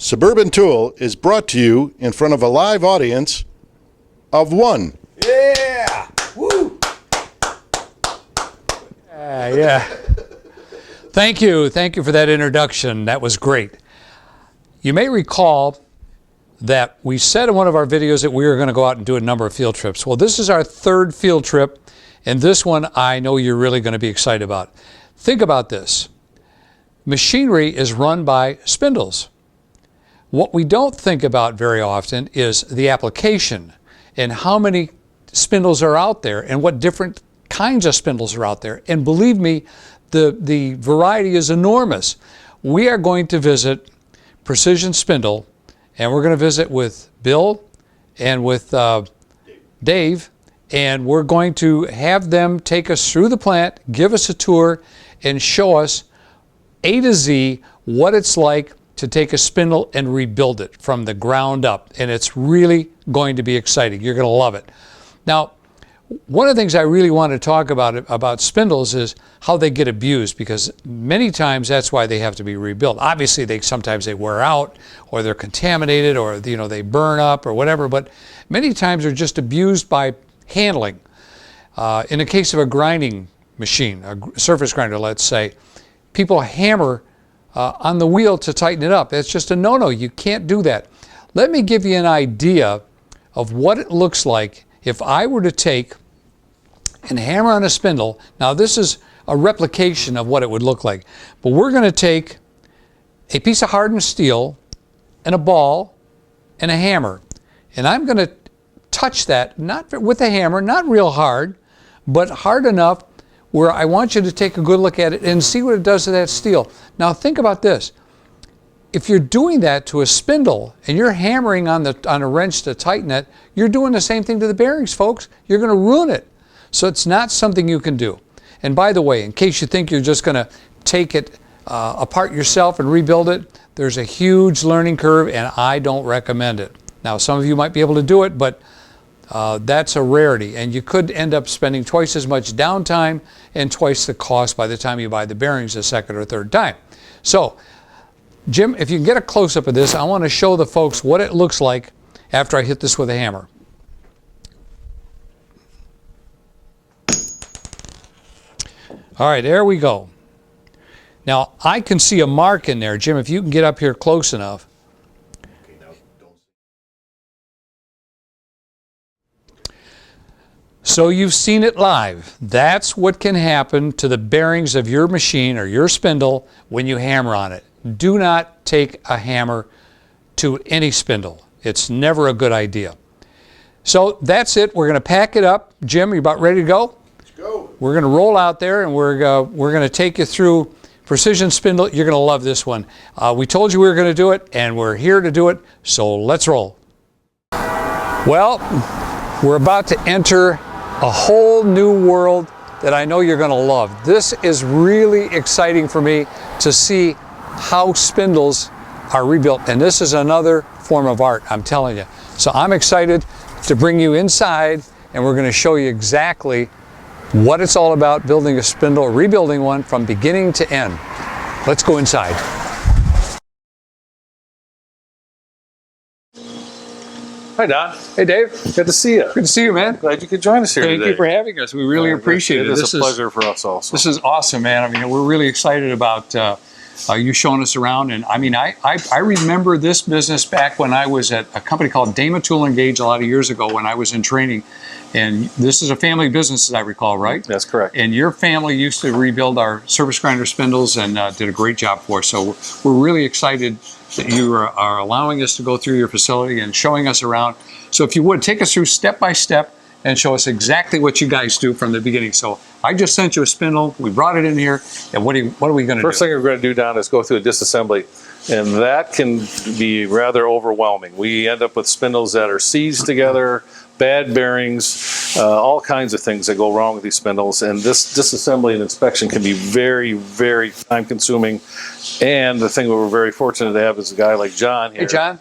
Suburban Tool is brought to you in front of a live audience of one. Yeah! Woo! Yeah. Thank you for that introduction. That was great. You may recall that we said in one of our videos that we were going to go out and do a number of field trips. Well, this is our third field trip, and this one I know you're really going to be excited about. Think about this. Machinery is run by spindles. What we don't think about very often is the application and how many spindles are out there and what different kinds of spindles are out there. And believe me, the variety is enormous. We are going to visit Precision Spindle, and we're going to visit with Bill and with Dave, and we're going to have them take us through the plant, give us a tour, and show us A to Z what it's like to take a spindle and rebuild it from the ground up. And it's really going to be exciting. You're going to love it. Now, one of the things I really want to talk about spindles is how they get abused, because many times that's why they have to be rebuilt. Obviously, sometimes they wear out, or they're contaminated, or they burn up, or whatever. But many times they're just abused by handling. In the case of a grinding machine, a surface grinder, let's say, people hammer on the wheel to tighten it up. That's just a no-no. You can't do that. Let me give you an idea of what it looks like if I were to take and hammer on a spindle. Now, this is a replication of what it would look like, but we're going to take a piece of hardened steel and a ball and a hammer, and I'm going to touch that, not with a hammer, not real hard, but hard enough where I want you to take a good look at it and see what it does to that steel. Now, think about this. If you're doing that to a spindle and you're hammering on a wrench to tighten it, you're doing the same thing to the bearings, folks. You're going to ruin it. So it's not something you can do. And by the way, in case you think you're just going to take it apart yourself and rebuild it, there's a huge learning curve, and I don't recommend it. Now, some of you might be able to do it, but that's a rarity, and you could end up spending twice as much downtime and twice the cost by the time you buy the bearings a second or third time. So, Jim, if you can get a close-up of this, I want to show the folks what it looks like after I hit this with a hammer. All right, there we go. Now, I can see a mark in there. Jim, if you can get up here close enough. So you've seen it live. That's what can happen to the bearings of your machine or your spindle when you hammer on it. Do not take a hammer to any spindle. It's never a good idea. So that's it. We're going to pack it up. Jim, are you about ready to go? Let's go. We're going to roll out there, and we're going to take you through Precision Spindle. You're going to love this one. We told you we were going to do it, and we're here to do it. So let's roll. Well, we're about to enter a whole new world that I know you're going to love. This is really exciting for me to see how spindles are rebuilt, and this is another form of art, I'm telling you. So I'm excited to bring you inside, and we're going to show you exactly what it's all about, building a spindle, rebuilding one from beginning to end. Let's go inside. Hi, Don. Hey, Dave. Good to see you. Good to see you, man. Glad you could join us here today. Thank you for having us. We really appreciate it. It is a pleasure for us also. This is awesome, man. I mean, we're really excited about you showing us around. And I mean, I remember this business back when I was at a company called Dama Tool and Gauge a lot of years ago when I was in training. And this is a family business, as I recall, right? That's correct. And your family used to rebuild our surface grinder spindles and did a great job for us. So we're really excited that you are allowing us to go through your facility and showing us around. So if you would, take us through step by step and show us exactly what you guys do from the beginning. So I just sent you a spindle. We brought it in here. And what are we going to do? First thing we're going to do, Don, is go through a disassembly. And that can be rather overwhelming. We end up with spindles that are seized together, bad bearings, all kinds of things that go wrong with these spindles. And this disassembly and inspection can be very, very time consuming. And the thing that we're very fortunate to have is a guy like John here. Hey, John.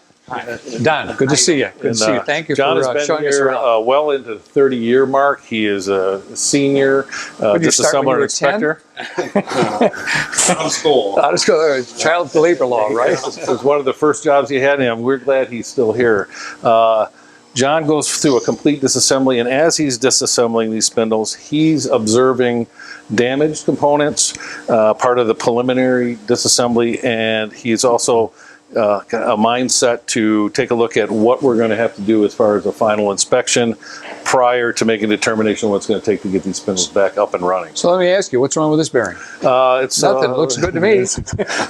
Don, good to see you. Good to see you. Thank you John for has been showing us here around. well into the 30-year mark. He is a senior Did you start when you disassembler were 10? inspector. Out of school. Out of school, child labor law, right? It was one of the first jobs he had, and we're glad he's still here. John goes through a complete disassembly, and as he's disassembling these spindles, he's observing damaged components, part of the preliminary disassembly, and he's also got a mindset to take a look at what we're going to have to do as far as a final inspection prior to making a determination what it's going to take to get these spindles back up and running. So let me ask you, what's wrong with this bearing? It's Nothing. Looks good to me.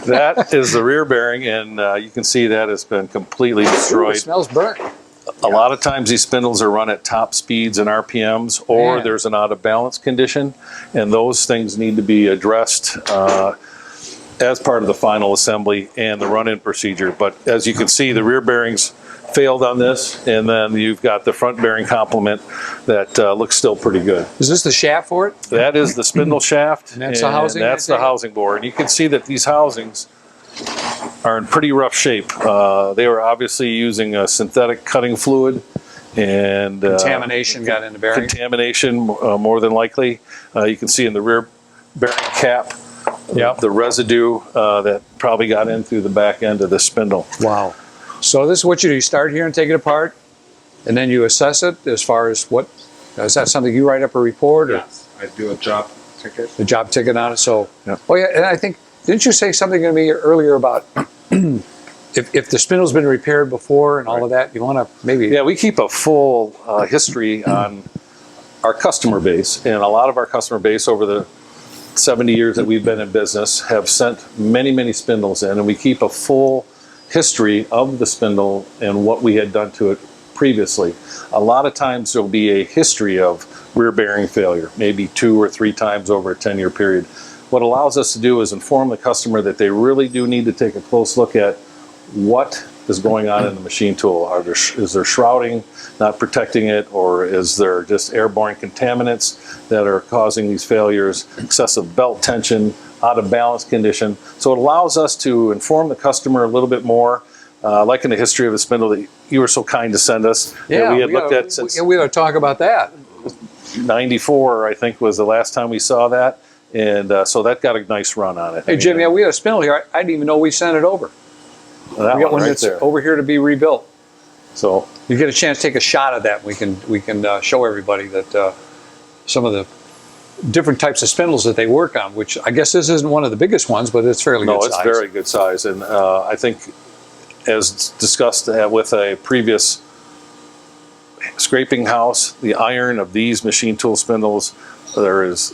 That is the rear bearing, and you can see that it's been completely Ooh, destroyed. it smells burnt. A lot of times these spindles are run at top speeds and RPMs, or Man. there's an out of balance condition, and those things need to be addressed as part of the final assembly and the run-in procedure. But as you can see, the rear bearings failed on this, and then you've got the front bearing complement that looks still pretty good. Is this the shaft for it? That is the spindle shaft, And that's the housing, that's I the take it? housing board. And you can see that these housings are in pretty rough shape. They were obviously using a synthetic cutting fluid, and Contamination got in the bearing. contamination more than likely. You can see in the rear bearing cap Yep. the residue that probably got in through the back end of the spindle. Wow. So this is what you do. You start here and take it apart, and then you assess it as far as what, is that something you write up a report or Yes, I do a job ticket. the job ticket on it? So, Yeah. oh yeah, and I think, didn't you say something to me earlier about if the spindle's been repaired before and all of that, you want to maybe... Yeah, we keep a full history on our customer base, and a lot of our customer base over the 70 years that we've been in business have sent many, many spindles in, and we keep a full history of the spindle and what we had done to it previously. A lot of times there'll be a history of rear bearing failure, maybe 2 or 3 times over a 10-year period. What allows us to do is inform the customer that they really do need to take a close look at what is going on in the machine tool. Is there shrouding not protecting it, or is there just airborne contaminants that are causing these failures, excessive belt tension, out of balance condition? So it allows us to inform the customer a little bit more, like in the history of the spindle that you were so kind to send us, that we had looked at since we ought to talk about that. 94, I think was the last time we saw that, and so that got a nice run on it. Hey, Jim, yeah, we had a spindle here. I didn't even know we sent it over. That We got one right that's there. over here to be rebuilt. So You get a chance to take a shot of that. We can show everybody that some of the different types of spindles that they work on, which I guess this isn't one of the biggest ones, but it's fairly good it's size. very good size, and I think, as discussed with a previous scraping house, the iron of these machine tool spindles, there's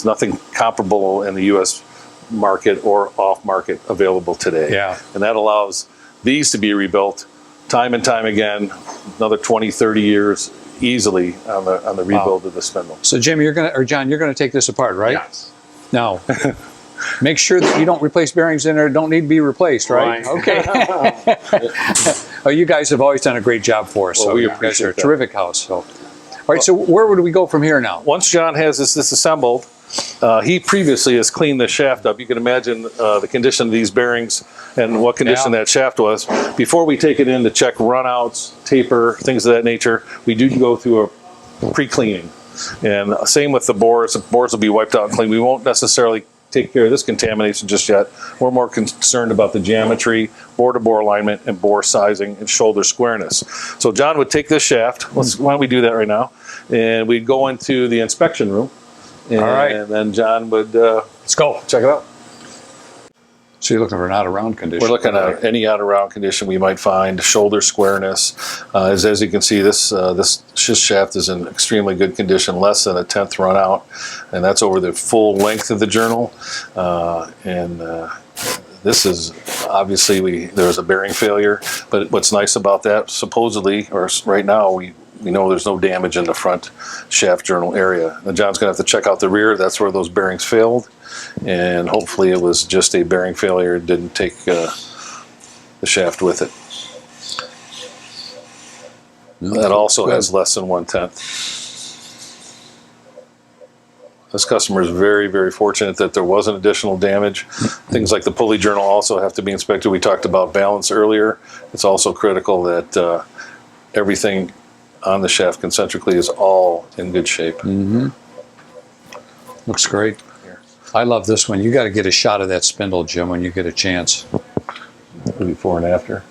nothing comparable in the U.S. market or off market available today. Yeah. And that allows these to be rebuilt time and time again, another 20, 30 years easily on the rebuild of the spindle. So Jim, John, you're gonna take this apart, right? Yes. Now, make sure that you don't replace bearings in there that don't need to be replaced, right? Right. Okay. Oh, you guys have always done a great job for us. Well, so we you guys appreciate are a that. terrific house. So, all right. So where would we go from here now? Once John has this disassembled, he previously has cleaned the shaft up. You can imagine the condition of these bearings and what condition Yeah. that shaft was. Before we take it in to check runouts, taper, things of that nature, we do go through a pre-cleaning. And same with the bores. The bores will be wiped out and cleaned. We won't necessarily take care of this contamination just yet. We're more concerned about the geometry, bore-to-bore alignment, and bore sizing and shoulder squareness. So John would take this shaft. Why don't we do that right now? And we'd go into the inspection room. And, All right. and then John would Let's go. check it out. So you're looking for an out-of-round condition. We're looking at any out-of-round condition we might find, shoulder squareness. As you can see, this shaft is in extremely good condition, less than a 10th run out, and that's over the full length of the journal. This is obviously there was a bearing failure, but what's nice about that, supposedly, or right now, we know there's no damage in the front shaft journal area. Now John's going to have to check out the rear. That's where those bearings failed, and hopefully it was just a bearing failure. It didn't take the shaft with it. That also has less than 1/10. This customer is very, very fortunate that there wasn't additional damage. Things like the pulley journal also have to be inspected. We talked about balance earlier. It's also critical that everything on the shaft concentrically is all in good shape. Looks great. I love this one. You got to get a shot of that spindle, Jim, when you get a chance. Before and after.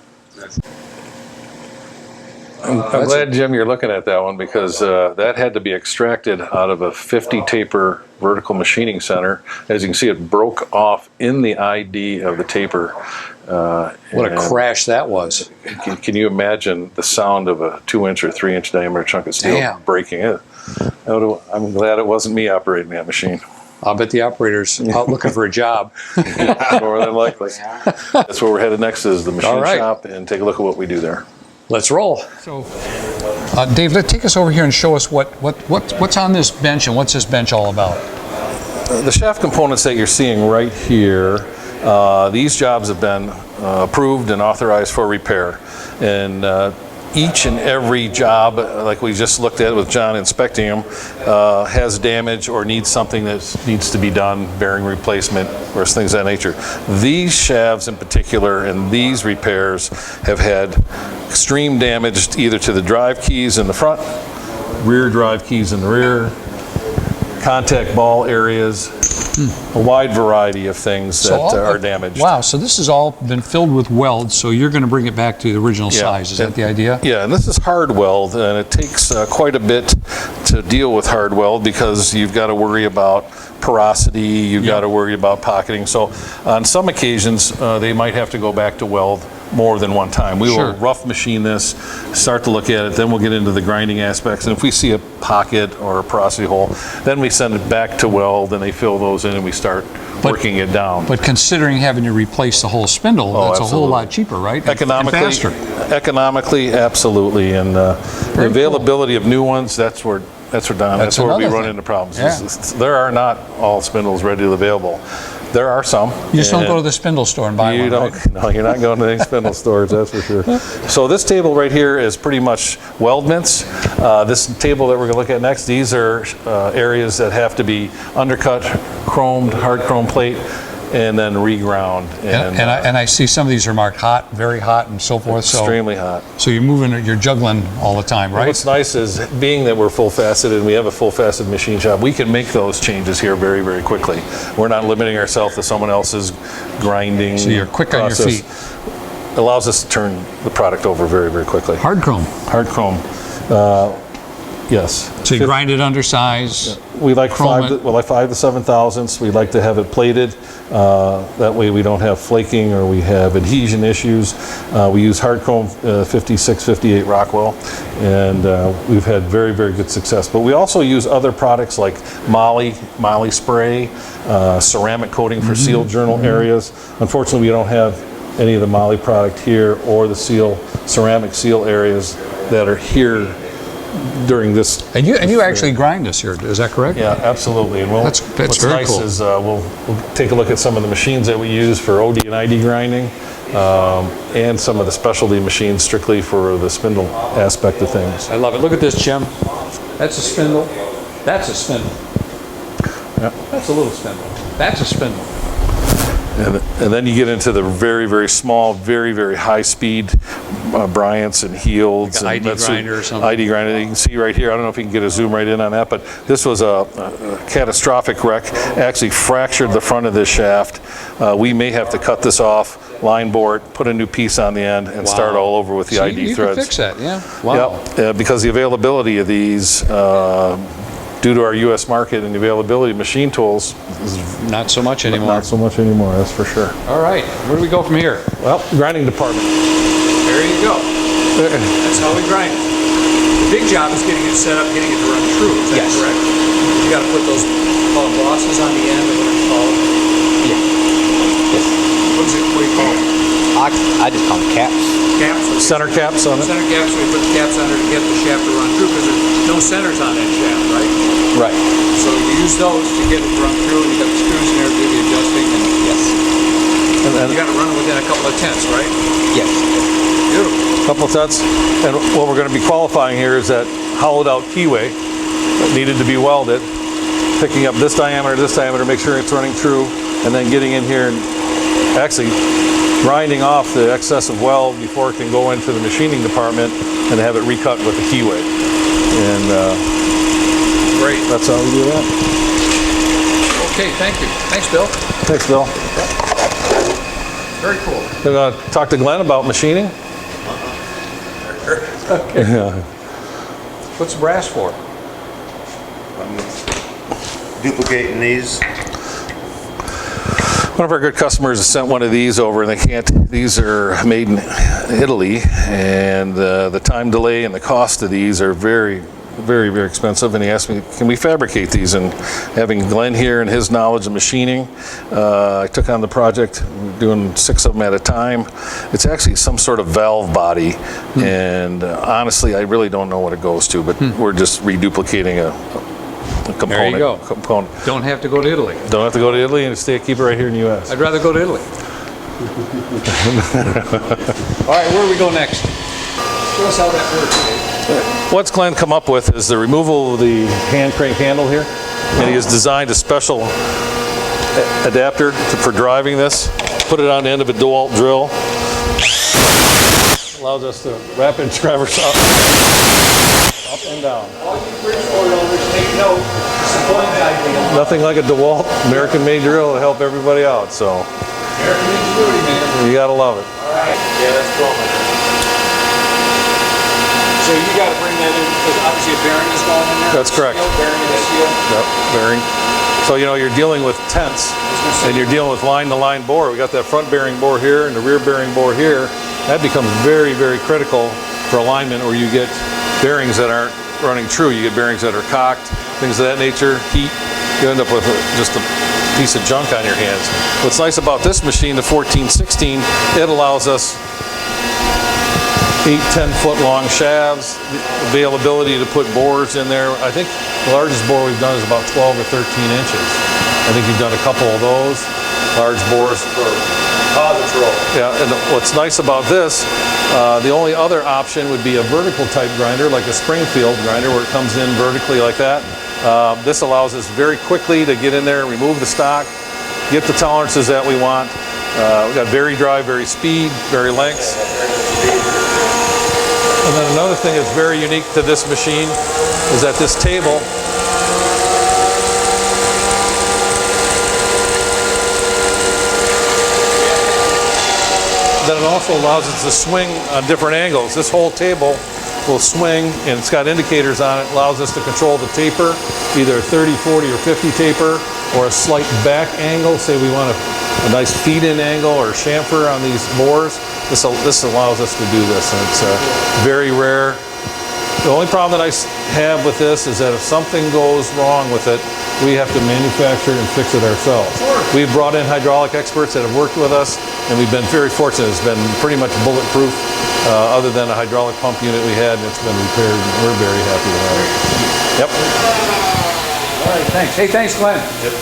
I'm glad, Jim, you're looking at that one because that had to be extracted out of a 50 taper vertical machining center. As you can see, it broke off in the ID of the taper. What a crash that was. Can you imagine the sound of a 2-inch or 3-inch diameter chunk of steel breaking it? I'm glad it wasn't me operating that machine. I'll bet the operator's out looking for a job. More than likely. That's where we're headed next, is the machine shop, and take a look at what we do there. Let's roll. So, Dave, take us over here and show us what's on this bench and what's this bench all about. The shaft components that you're seeing right here, these jobs have been approved and authorized for repair. And each and every job, like we just looked at with John inspecting them, has damage or needs something that needs to be done, bearing replacement or things of that nature. These shafts in particular and these repairs have had extreme damage either to the drive keys in the front, rear drive keys in the rear, contact ball areas, a wide variety of things that are damaged. Wow, so this has all been filled with weld, so you're going to bring it back to the original size. Is that the idea? Yeah, and this is hard weld, and it takes quite a bit to deal with hard weld because you've got to worry about porosity, you've got to worry about pocketing. So on some occasions, they might have to go back to weld more than one time. We will rough machine this, start to look at it, then we'll get into the grinding aspects, and if we see a pocket or a porosity hole, then we send it back to weld and they fill those in and we start working it down. But considering having to replace the whole spindle, that's a whole lot cheaper, right? Economically, and faster. Economically, absolutely, and the availability of new ones, that's where Don, that's where we run into problems. Yeah. There are not all spindles readily available. There are some. You just don't go to the spindle store and buy one, right? No, you're not going to any spindle stores, that's for sure. So this table right here is pretty much weldments. This table that we're going to look at next, these are areas that have to be undercut, chromed, hard chrome plate, and then reground. And I see some of these are marked hot, very hot, and so forth. Extremely hot. So you're juggling all the time, right? Well, what's nice is, being that we're full-faceted and we have a full-faceted machine shop, we can make those changes here very, very quickly. We're not limiting ourselves to someone else's grinding. So you're quick on your feet. Allows us to turn the product over very, very quickly. Hard chrome. Hard chrome. Yes. So you grind it undersize. We like 5 to 7 thousandths. We like to have it plated. That way we don't have flaking or we have adhesion issues. We use hard chrome 56, 58 Rockwell, and we've had very, very good success. But we also use other products like Moly spray, ceramic coating for seal journal areas. Unfortunately, we don't have any of the Moly product here or the ceramic seal areas that are here during this. And you actually grind this here, is that correct? Yeah, absolutely. And that's what's very nice cool. is we'll take a look at some of the machines that we use for OD and ID grinding, and some of the specialty machines strictly for the spindle aspect of things. I love it. Look at this, Jim. That's a spindle. That's a spindle. Yep. That's a little spindle. That's a spindle. And then you get into the very, very small, very, very high-speed Bryants and Healds. Like an ID grinder or something. ID grinder. You can see right here, I don't know if you can get a zoom right in on that, but this was a catastrophic wreck. Actually fractured the front of this shaft. We may have to cut this off, line bore it, put a new piece on the end, and start all over with the ID threads. You can fix that, yeah. Wow. Yep. Because the availability of these, due to our U.S. market and the availability of machine tools, is not so much anymore. Not so much anymore, that's for sure. All right, where do we go from here? Well, grinding department. There you go. That's how we grind it. The big job is getting it set up, getting it to run true. Is that correct? You got to put those bosses on the end, or what do you call it? Yeah. Yes. What do you call it? I just call them caps. Caps? Center caps on it? Center caps, we put the caps under to get the shaft to run through, because there's no centers on that shaft, right? Right. So you use those to get it to run through, and you got the screws in there to do the adjusting, and Yes. you got to run it within a couple of tenths, right? Yes. Beautiful. Couple of tenths. And what we're going to be qualifying here is that hollowed out keyway that needed to be welded. picking up this diameter, make sure it's running true, and then getting in here and actually grinding off the excessive weld before it can go into the machining department and have it recut with the keyway. And Great. that's how we do that. Okay, thank you. Thanks, Bill. Thanks, Bill. Very cool. We're going to talk to Glenn about machining. Okay. Yeah. What's the brass for? Duplicating these. One of our good customers has sent one of these over, and they can't. These are made in Italy, and the time delay and the cost of these are very, very, very expensive. And he asked me, "Can we fabricate these?" And having Glenn here and his knowledge of machining, I took on the project, doing 6 of them at a time. It's actually some sort of valve body, and honestly, I really don't know what it goes to, but we're just reduplicating a component. There you go. Component. Don't have to go to Italy. Don't have to go to Italy and keep it right here in the U.S. I'd rather go to Italy. All right, where do we go next? Show us how that works. What's Glenn come up with is the removal of the hand crank handle here, and he has designed a special adapter for driving this. Put it on the end of a DeWalt drill. Allows us to rapid traverse up and down. All you Bridgeport owners take note. It's a Boeing idea. Nothing like a DeWalt American-made drill to help everybody out. So American ingenuity, man. you gotta love it. All right. Yeah, that's cool. So you got to bring that in because obviously a bearing is going in there. That's correct. Steel, bearing is steel. Yep, bearing. So you're dealing with tents, and you're dealing with line-to-line bore. We got that front bearing bore here and the rear bearing bore here. That becomes very, very critical for alignment, or you get bearings that aren't running true. You get bearings that are cocked, things of that nature, heat. You end up with just a piece of junk on your hands. What's nice about this machine, the 1416, it allows us 8-10-foot long shafts, the availability to put bores in there. I think the largest bore we've done is about 12 or 13 inches. I think you've done a couple of those large bores. Yeah, and what's nice about this, the only other option would be a vertical type grinder, like a Springfield grinder, where it comes in vertically like that. This allows us very quickly to get in there, remove the stock, get the tolerances that we want. We've got very dry, very speed, very lengths. And then another thing that's very unique to this machine is that this table then it also allows us to swing on different angles. This whole table will swing, and it's got indicators on it. Allows us to control the taper, either 30, 40, or 50 taper, or a slight back angle. Say we want a nice feed-in angle or chamfer on these bores. This allows us to do this, and it's very rare. The only problem that I have with this is that if something goes wrong with it, we have to manufacture and fix it ourselves. We've brought in hydraulic experts that have worked with us, and we've been very fortunate. It's been pretty much bulletproof, other than a hydraulic pump unit we had, and it's been repaired. We're very happy with it. Yep. All right, thanks. Hey, thanks, Glenn. Yep.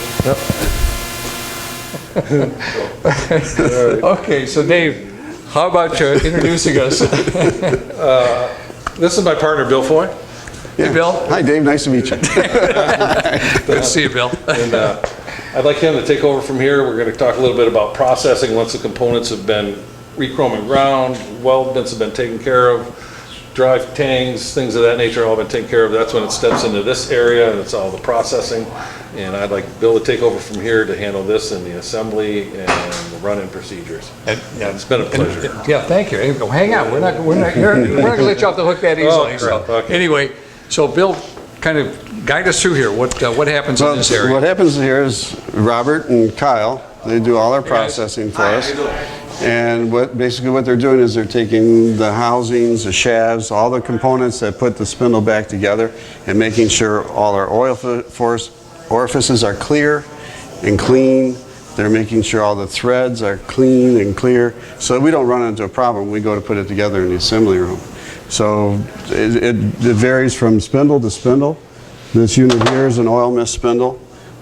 Okay, so Dave, how about you introducing us? This is my partner, Bill Foy. Hey, Bill. Hi, Dave. Nice to meet you. Good to see you, Bill. And I'd like him to take over from here. We're going to talk a little bit about processing once the components have been re-chromed and ground, weld bits have been taken care of, drive tangs, things of that nature all been taken care of. That's when it steps into this area, and it's all the processing. And I'd like Bill to take over from here to handle this and the assembly and the run-in procedures. It's been a pleasure. Yeah, thank you. Hey, hang on. We're not going to let you off the hook that easily. crap. So, Okay. Anyway, so Bill, kind of guide us through here. What happens in this area? What happens here is Robert and Kyle, they do all our processing for us. And basically what they're doing is they're taking the housings, the shafts, all the components that put the spindle back together, and making sure all our orifices are clear and clean. They're making sure all the threads are clean and clear, so we don't run into a problem. We go to put it together in the assembly room. So it varies from spindle to spindle. This unit here is an oil mist spindle.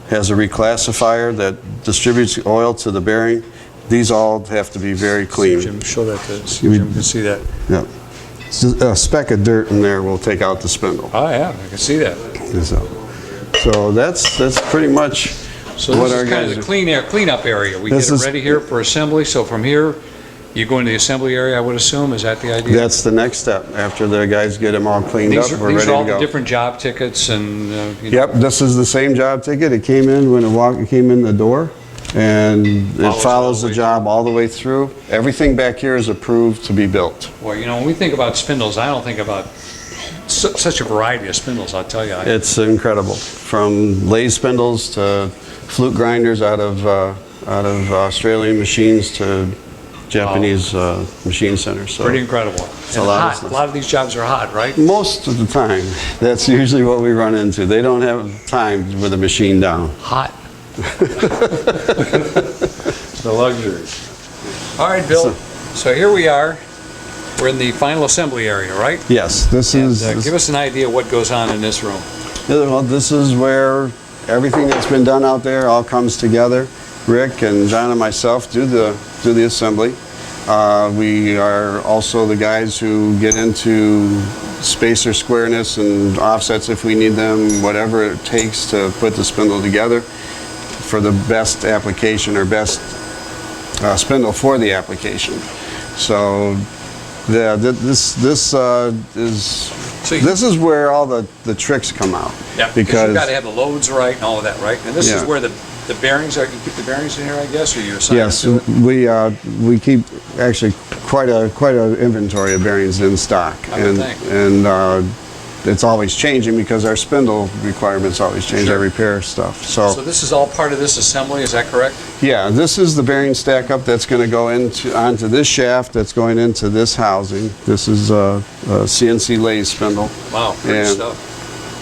Has a reclassifier that distributes oil to the bearing. These all have to be very clean. Jim, show that to us. Jim can see that. Yep. A speck of dirt in there will take out the spindle. Oh, yeah, I can see that. So that's pretty much So what this our is kind guys of do. the cleanup area. We This get it is- ready here for assembly. So from here, you go into the assembly area, I would assume. Is that the idea? That's the next step. After the guys get them all cleaned up, These we're are ready all to the go. different job tickets and, you know. Yep, this is the same job ticket. It came in when it came in the door, and it Follows all follows the the way job all the way through. Everything back here is approved to be built. Well, you know, when we think about spindles, I don't think about such a variety of spindles, I'll tell you. It's incredible, from lathe spindles to flute grinders out of Australian machines to Japanese machine centers. So Pretty incredible. a And lot of hot. stuff. A lot of these jobs are hot, right? most of the time, that's usually what we run into. They don't have time with a machine down. Hot. The luxury. All right, Bill. So here we are. We're in the final assembly area, right? Yes, this And, is. give us an idea what goes on in this room. Yeah, well, this is where everything that's been done out there all comes together. Rick and John and myself do the assembly. We are also the guys who get into spacer squareness and offsets if we need them, whatever it takes to put the spindle together for the best application or best spindle for the application. So yeah, this is where all the tricks come out. Yeah, because you've got to have the loads right and all of that, right? And this is Yeah. where the bearings are. You keep the bearings in here, I guess, or you assign yes, them to it? we keep actually quite a inventory of bearings in stock, I would think. and it's always changing because our spindle requirements always change Sure. our repair stuff. So this is all part of this assembly, is that correct? Yeah, this is the bearing stack up that's going to go onto this shaft that's going into this housing. This is a CNC lathe spindle. Wow, great And- stuff.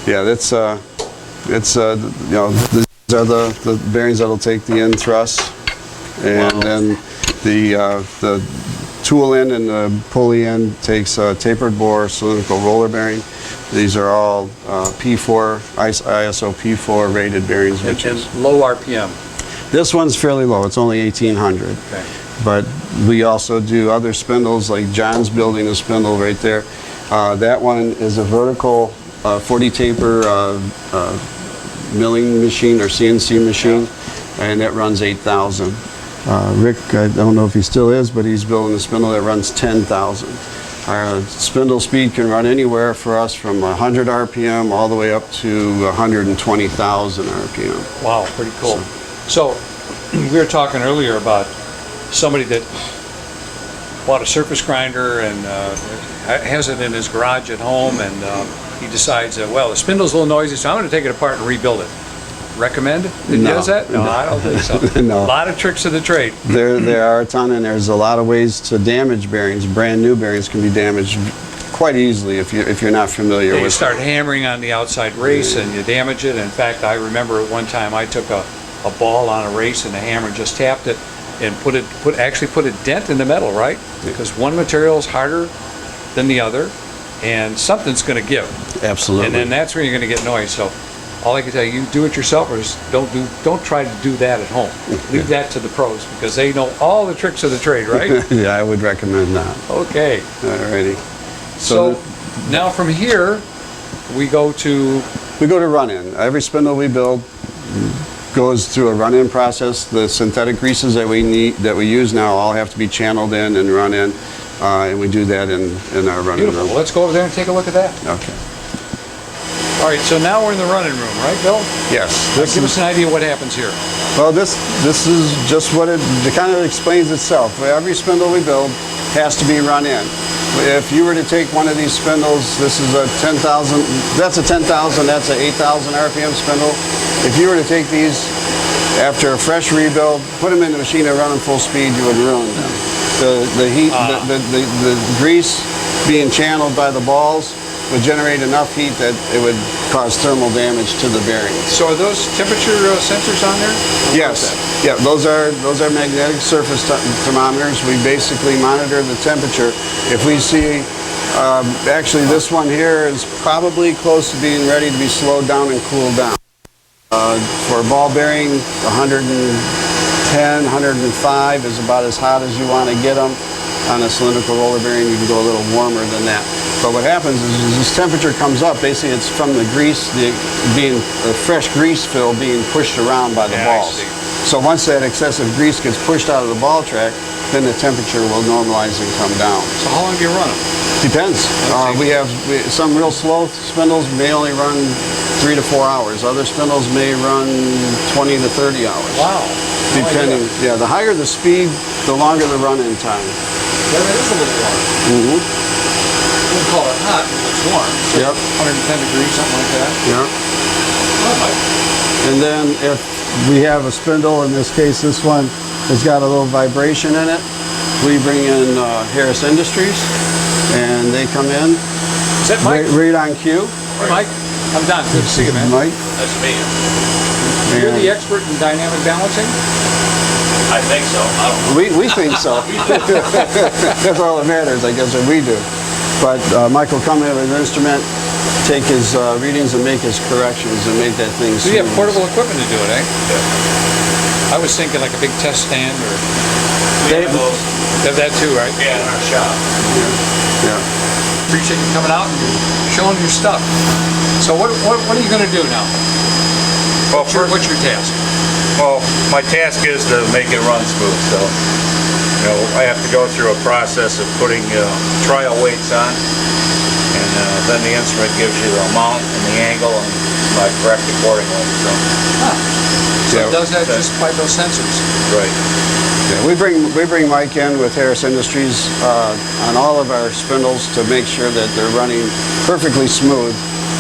Yeah, it's you know, these are the bearings that'll take the end truss, and Wow. then the tool end and the pulley end takes a tapered bore cylindrical roller bearing. These are all P4 ISO P4 rated bearings, And, which is low RPM. this one's fairly low. It's only 1800. Okay. But we also do other spindles, like John's building a spindle right there. That one is a vertical 40 taper milling machine or CNC machine, and that runs 8,000. Rick, I don't know if he still is, but he's building a spindle that runs 10,000. Our spindle speed can run anywhere for us from 100 RPM all the way up to 120,000 RPM. Wow, pretty cool. So, we were talking earlier about somebody that bought a surface grinder and has it in his garage at home, and he decides that, well, the spindle's a little noisy, so I'm going to take it apart and rebuild it. Recommend that he No. does that? No, I don't think so. No. A lot of tricks of the trade. There are a ton, and there's a lot of ways to damage bearings. Brand new bearings can be damaged quite easily if you're not familiar You with start hammering on the outside race and you damage it. In fact, I remember at one time I took a ball on a race and the hammer just tapped it and actually put a dent in the metal, right? Because one material is harder than the other, and something's going to give. Absolutely. And then that's where you're going to get noise. So all I can tell you, do it yourself, or just don't try to do that at home. Leave that to the pros because they know all the tricks of the trade, right? Yeah, I would recommend that. Okay. Alrighty. So now from here, we go to We go to run-in. Every spindle we build goes through a run-in process. The synthetic greases that we use now all have to be channeled in and run in, and we do that in our run-in beautiful. room. Well, let's go over there and take a look at that. Okay. All right, so now we're in the running room, right, Bill? Yes. Give us an idea what happens here. Well, this is just what it kind of explains itself. Every spindle we build has to be run in. If you were to take one of these spindles, this is a 10,000, that's a 10,000, that's a 8,000 RPM spindle. If you were to take these after a fresh rebuild, put them in the machine and run them full speed, you would ruin them. The heat, the grease being channeled by the balls would generate enough heat that it would cause thermal damage to the bearings. So are those temperature sensors on there? Yes, yeah, those are magnetic surface thermometers. We basically monitor the temperature. If we see, actually this one here is probably close to being ready to be slowed down and cooled down. For a ball bearing, 110, 105 is about as hot as you want to get them. On a cylindrical roller bearing, you can go a little warmer than that. But what happens is this temperature comes up, basically it's from the grease, the fresh grease fill being pushed around by the balls. So once that excessive grease gets pushed out of the ball track, then the temperature will normalize and come down. So how long do you run them? Depends. Some real slow spindles may only run 3 to 4 hours. Other spindles may run 20 to 30 hours. Wow. Depending, yeah, the higher the speed, the longer the run-in time. Yeah, that is a little warm. Mm-hmm. We wouldn't call it hot, but it's warm. So Yep. 110 degrees, something like that. Yeah. Oh, my. And then if we have a spindle, in this case, this one has got a little vibration in it, we bring in Harris Industries, and they come in. Is that Mike? Right on cue. Hey, Mike, I'm Don. Good to see you, man. Mike. That's me. You're the expert in dynamic balancing? I think so. I don't know. We think so. That's all that matters, I guess, what we do. But Mike will come in with an instrument, take his readings and make his corrections and make that thing So you have smooth. portable equipment to do it, eh? Yeah. I was thinking like a big test stand or... We have those. You have that too, right? Yeah, in our shop. Yeah. Appreciate you coming out and showing your stuff. So what are you going to do now? Well, What's your task? well, my task is to make it run smooth. So, I have to go through a process of putting trial weights on, and then the instrument gives you the amount and the angle, and I correct accordingly. So, So it does that just by those sensors. right. Yeah, we bring Mike in with Harris Industries on all of our spindles to make sure that they're running perfectly smooth.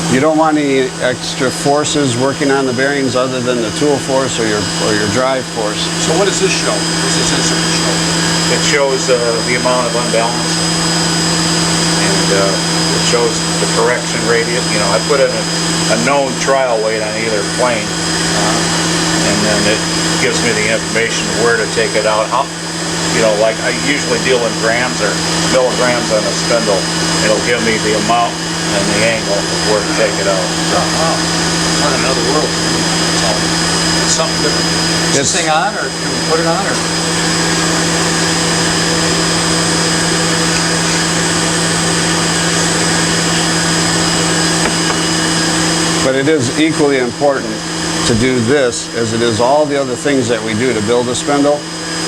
You don't want any extra forces working on the bearings other than the tool force or your drive force. So what does this show? What does this instrument show? It shows the amount of unbalance, and it shows the correction radius. I put in a known trial weight on either plane, and then it gives me the information of where to take it out. Like I usually deal in grams or milligrams on a spindle. It'll give me the amount and the angle of where to take it out. Oh, wow. On another world. It's something different. Is this thing on, or can we put it on, or? But it is equally important to do this as it is all the other things that we do to build a spindle.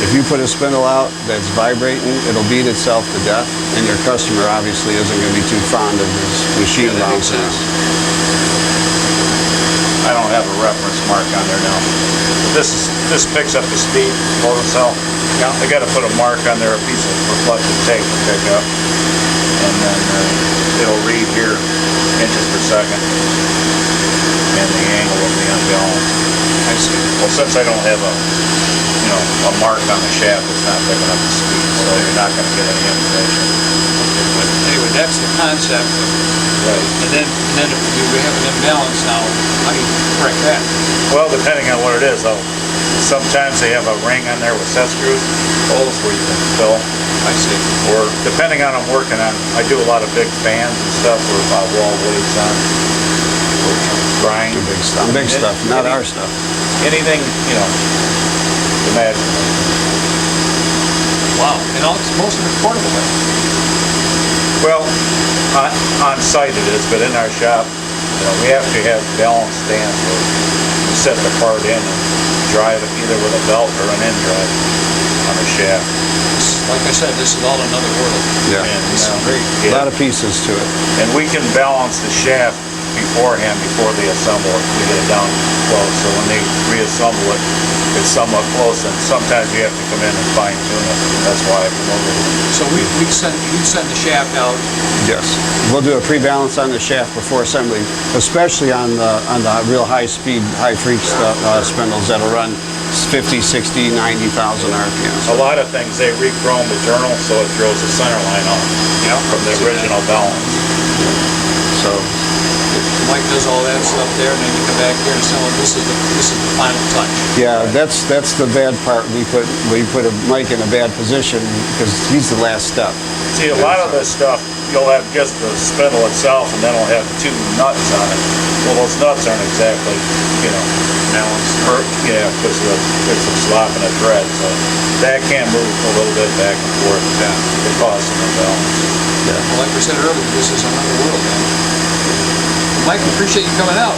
If you put a spindle out that's vibrating, it'll beat itself to death, and your customer obviously isn't going to be too fond of his machine bouncing. I don't have a reference mark on there now. This picks up the speed, photocell. Yeah. I got to put a mark on there, a piece of reflective tape to pick up, and then it'll read here inches per second, and the angle of the unbalance. I see. Well, since I don't have a mark on the shaft, it's not picking up the speed, so you're not going to get any information. But anyway, that's the concept. Right. And then if we have an imbalance now, how do you correct that? Well, depending on what it is, though. Sometimes they have a ring on there with set screws, holes where you can fill. I see. Or depending on what I'm working on, I do a lot of big fans and stuff where I wall weights on. Or grind. Big stuff, not our stuff. Anything, imagine. Wow. And most of it's portable then. Well, on site it is, but in our shop, we have to have balance stands where you set the part in and drive it either with a belt or an end drive on the shaft. Like I said, this is all another world. Yeah. And, This is great. A lot of pieces to it. And we can balance the shaft beforehand before they assemble it. We get it down close. So when they reassemble it, it's somewhat close, and sometimes you have to come in and fine tune it. That's why I come over. So you send the shaft out. Yes. We'll do a pre-balance on the shaft before assembly, especially on the real high speed, high freak spindles that'll run 50, 60, 90,000 RPMs. A lot of things, they re-chrome the journal so it throws the center line off from the original balance. So Mike does all that stuff there, and then you come back here and say, well, this is the final touch. yeah, that's the bad part. We put Mike in a bad position because he's the last step. See, a lot of this stuff, you'll have just the spindle itself, and then it'll have two nuts on it. Well, those nuts aren't exactly, balanced. Yeah, because there's some slop in the thread, so that can move a little bit back and forth. Yeah, it causes some imbalance. Well, like we said earlier, this is another world, man. Mike, appreciate you coming out.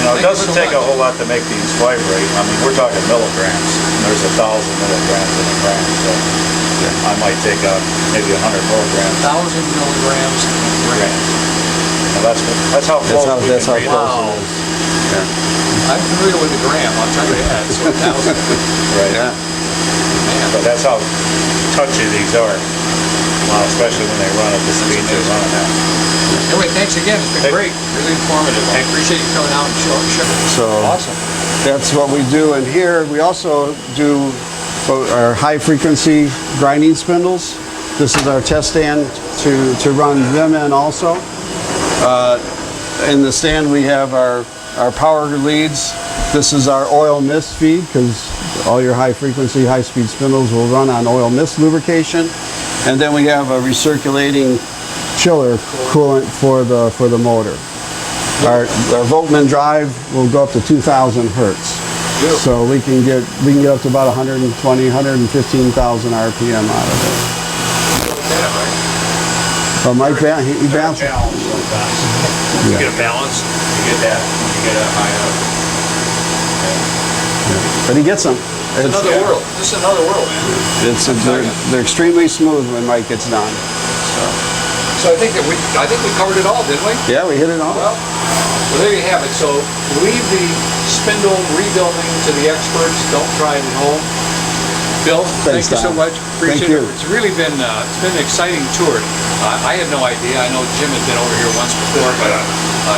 It doesn't take a whole lot to make these vibrate. I mean, we're talking milligrams, and there's 1,000 milligrams in a gram, so I might take out maybe 100 milligrams. 1,000 milligrams in a gram. Now that's how close we can read it. Wow. I'm familiar with the gram, I'll tell you that, so 1,000. Right. Yeah. Man. But that's how touchy these are. Well, especially when they run at the speed they're running at. Anyway, thanks again, it's been great, really informative. I appreciate you coming out and showing. So Awesome. that's what we do in here. We also do our high frequency grinding spindles. This is our test stand to run them in also. In the stand we have our power leads. This is our oil mist feed, because all your high frequency, high speed spindles will run on oil mist lubrication. And then we have a recirculating chiller coolant for the motor. Our Voltman drive will go up to 2,000 hertz. So we can get up to about 120, 115,000 RPM out of it. Well, Mike, he bounced. You get a balance, you get that, you get a high But he gets them. It's another world, this is another world, man. They're extremely smooth when Mike gets done. So I think we covered it all, didn't we? Yeah, we hit it all. Well, there you have it. So leave the spindle rebuilding to the experts. Don't try it at home. Bill, Thanks, thank you so Tom. much. Appreciate Thank you. it. It's really been an exciting tour. I had no idea. I know Jim had been over here once before, but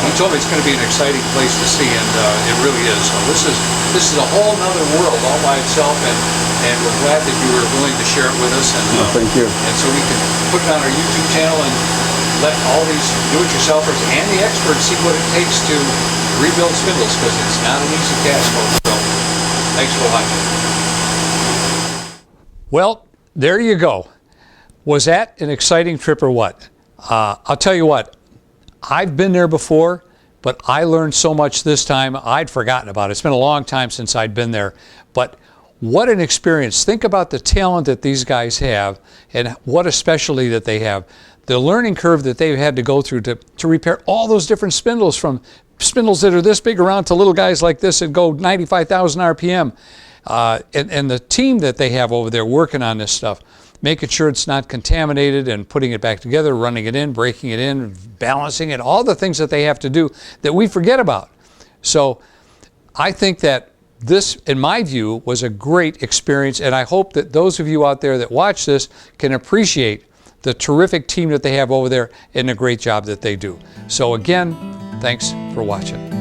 he told me it's going to be an exciting place to see, and it really is. So this is a whole nother world all by itself, and we're glad that you were willing to share it with us. And Thank you. And so we can put it on our YouTube channel and let all these do-it-yourselfers and the experts see what it takes to rebuild spindles, because it's not an easy task, folks. So thanks for watching. Well, there you go. Was that an exciting trip or what? I'll tell you what, I've been there before, but I learned so much this time, I'd forgotten about it. It's been a long time since I'd been there, but what an experience. Think about the talent that these guys have and what a specialty that they have. The learning curve that they've had to go through to repair all those different spindles, from spindles that are this big around to little guys like this that go 95,000 RPM. And the team that they have over there working on this stuff, making sure it's not contaminated and putting it back together, running it in, breaking it in, balancing it, all the things that they have to do that we forget about. So I think that this, in my view, was a great experience, and I hope that those of you out there that watch this can appreciate the terrific team that they have over there and the great job that they do. So again, thanks for watching.